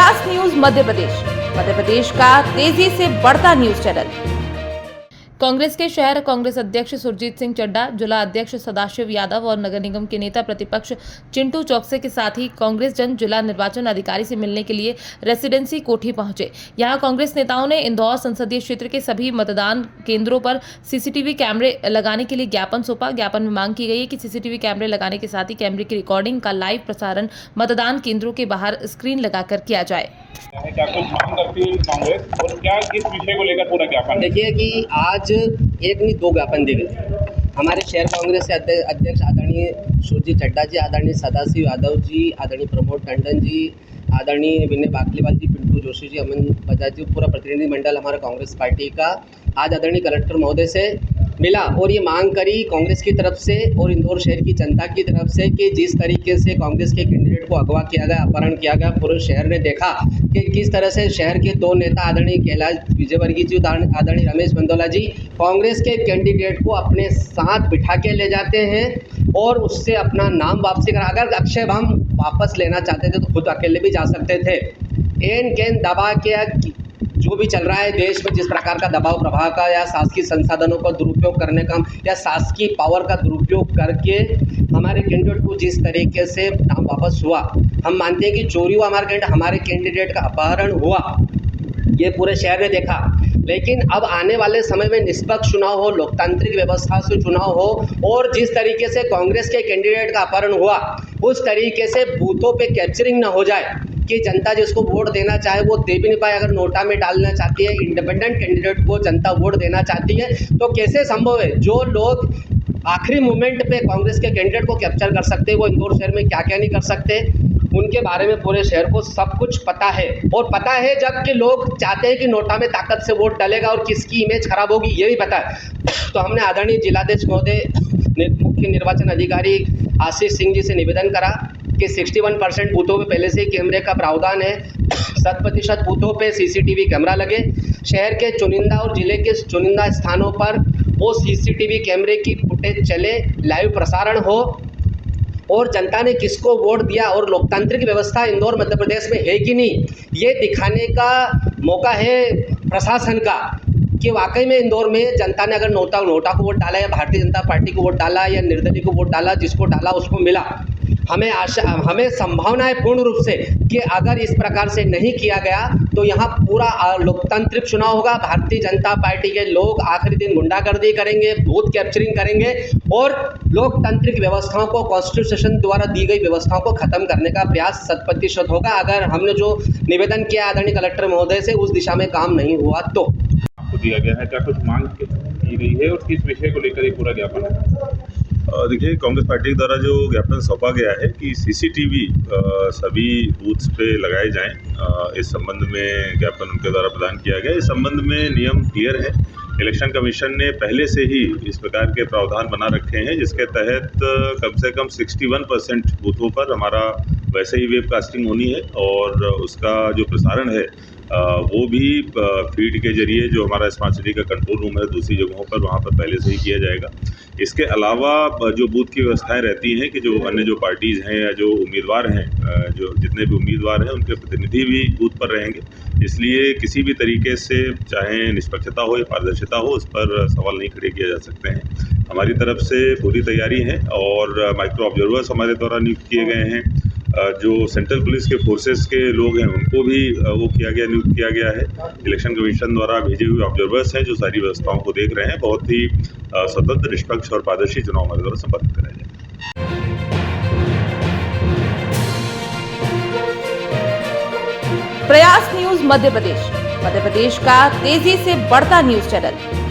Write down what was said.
प्रयास न्यूज मध्य प्रदेश का तेजी से बढ़ता न्यूज चैनल। कांग्रेस के शहर कांग्रेस अध्यक्ष सुरजीत सिंह चड्डा, जिला अध्यक्ष सदाशिव यादव और नगर निगम के नेता प्रतिपक्ष चिंटू चौकसे के साथ ही कांग्रेस जन जिला निर्वाचन अधिकारी से मिलने के लिए रेसिडेंसी कोठी पहुंचे। यहां कांग्रेस नेताओं ने इंदौर संसदीय क्षेत्र के सभी मतदान केंद्रों पर सीसीटीवी कैमरे लगाने के लिए ज्ञापन सौंपा। ज्ञापन में मांग की गई है कि सीसीटीवी कैमरे लगाने के साथ ही कैमरे की रिकॉर्डिंग का लाइव प्रसारण मतदान केंद्रों के बाहर स्क्रीन लगाकर किया जाए। क्या कुछ मांग करती है कांग्रेस और क्या किस विषय को लेकर पूरा ज्ञापन? देखिए कि आज एक नहीं दो ज्ञापन दिए गए। हमारे शहर कांग्रेस के अध्यक्ष आदरणीय सुरजीत चड्डा जी, आदरणीय सदाशिव यादव जी, आदरणीय प्रमोद टंडन जी, आदरणीय विनय बाकलीवाल जी, पिंटू जोशी जी, अमन बजाज जी, पूरा प्रतिनिधि मंडल हमारा कांग्रेस पार्टी का आज आदरणीय कलेक्टर महोदय से मिला और ये मांग करी कांग्रेस की तरफ से और इंदौर शहर की जनता की तरफ से कि जिस तरीके से कांग्रेस के कैंडिडेट को अगवा किया गया, अपहरण किया गया, पूरे शहर ने देखा कि किस तरह से शहर के दो नेता आदरणीय कैलाश विजयवर्गीय जी, आदरणीय रमेश बंदोला जी कांग्रेस के कैंडिडेट को अपने साथ बिठा के ले जाते हैं और उससे अपना नाम वापसी करा। अगर अक्षय हम वापस लेना चाहते थे तो खुद अकेले भी जा सकते थे। एन कैन दबा के जो भी चल रहा है देश में, जिस प्रकार का दबाव प्रभाव का या शासकीय संसाधनों का दुरुपयोग करने का या शासकीय पावर का दुरुपयोग करके हमारे कैंडिडेट को जिस तरीके से नाम वापस हुआ, हम मानते हैं कि चोरी हुआ, हमारे कैंडिडेट का अपहरण हुआ, ये पूरे शहर ने देखा। लेकिन अब आने वाले समय में निष्पक्ष चुनाव हो, लोकतांत्रिक व्यवस्था से चुनाव हो और जिस तरीके से कांग्रेस के कैंडिडेट का अपहरण हुआ उस तरीके से बूथों पे कैप्चरिंग ना हो जाए कि जनता जिसको वोट देना चाहे वो दे भी नहीं पाए। अगर नोटा में डालना चाहती है, इंडिपेंडेंट कैंडिडेट को जनता वोट देना चाहती है तो कैसे संभव है? जो लोग आखिरी मोमेंट पे कांग्रेस के कैंडिडेट को कैप्चर कर सकते हैं वो इंदौर शहर में क्या क्या नहीं कर सकते, उनके बारे में पूरे शहर को सब कुछ पता है। और पता है जबकि लोग चाहते हैं कि नोटा में ताकत से वोट डालेगा और किसकी इमेज खराब होगी ये भी पता है। तो हमने आदरणीय जिलाध्यक्ष महोदय, मुख्य निर्वाचन अधिकारी आशीष सिंह जी से निवेदन करा कि 61% बूथों पे पहले से ही कैमरे का प्रावधान है, 100% बूथों पे सीसीटीवी कैमरा लगे, शहर के चुनिंदा और जिले के चुनिंदा स्थानों पर वो सीसीटीवी कैमरे की फुटेज चले, लाइव प्रसारण हो और जनता ने किसको वोट दिया और लोकतांत्रिक व्यवस्था इंदौर मध्य प्रदेश में है कि नहीं, ये दिखाने का मौका है प्रशासन का कि वाकई में इंदौर में जनता ने अगर नोटा को वोट डाला या भारतीय जनता पार्टी को वोट डाला या निर्दलीय को वोट डाला, जिसको डाला उसको मिला। हमें संभावना है पूर्ण रूप से कि अगर इस प्रकार से नहीं किया गया तो यहाँ पूरा लोकतांत्रिक चुनाव होगा। भारतीय जनता पार्टी के लोग आखिरी दिन गुंडागर्दी करेंगे, बूथ कैप्चरिंग करेंगे और लोकतांत्रिक व्यवस्थाओं को, कॉन्स्टिट्यूशन द्वारा दी गई व्यवस्थाओं को खत्म करने का प्रयास 100% होगा। अगर हमने जो निवेदन किया आदरणीय कलेक्टर महोदय से उस दिशा में काम नहीं हुआ तो दिया गया है। क्या कुछ मांग की गई है और किस विषय को लेकर ये पूरा ज्ञापन है? देखिए, कांग्रेस पार्टी द्वारा जो ज्ञापन सौंपा गया है कि सीसीटीवी सभी बूथ्स पे लगाए जाएं, इस संबंध में ज्ञापन उनके द्वारा प्रदान किया गया। इस संबंध में नियम क्लियर है। इलेक्शन कमीशन ने पहले से ही इस प्रकार के प्रावधान बना रखे हैं जिसके तहत कम से कम 61% बूथों पर हमारा वैसे ही वेबकास्टिंग होनी है और उसका जो प्रसारण है वो भी फीड के जरिए जो हमारा स्मार्ट सिटी का कंट्रोल रूम है दूसरी जगहों पर, वहाँ पर पहले से ही किया जाएगा। इसके अलावा जो बूथ की व्यवस्थाएं रहती हैं कि जो अन्य जो पार्टीज़ हैं या जो उम्मीदवार हैं, जो जितने भी उम्मीदवार हैं उनके प्रतिनिधि भी बूथ पर रहेंगे, इसलिए किसी भी तरीके से चाहे निष्पक्षता हो या पारदर्शिता हो उस पर सवाल नहीं खड़े किए जा सकते हैं। हमारी तरफ से पूरी तैयारी है और माइक्रो ऑब्जर्वर्स हमारे द्वारा नियुक्त किए गए हैं। जो सेंट्रल पुलिस के फोर्सेस के लोग हैं उनको भी नियुक्त किया गया है। इलेक्शन कमीशन द्वारा भेजे हुए ऑब्जर्वर्स हैं जो सारी व्यवस्थाओं को देख रहे हैं। बहुत ही स्वतंत्र, निष्पक्ष और पारदर्शी चुनाव हमारे द्वारा संपन्न कराया जाए। प्रयास न्यूज मध्य प्रदेश का तेजी से बढ़ता न्यूज चैनल।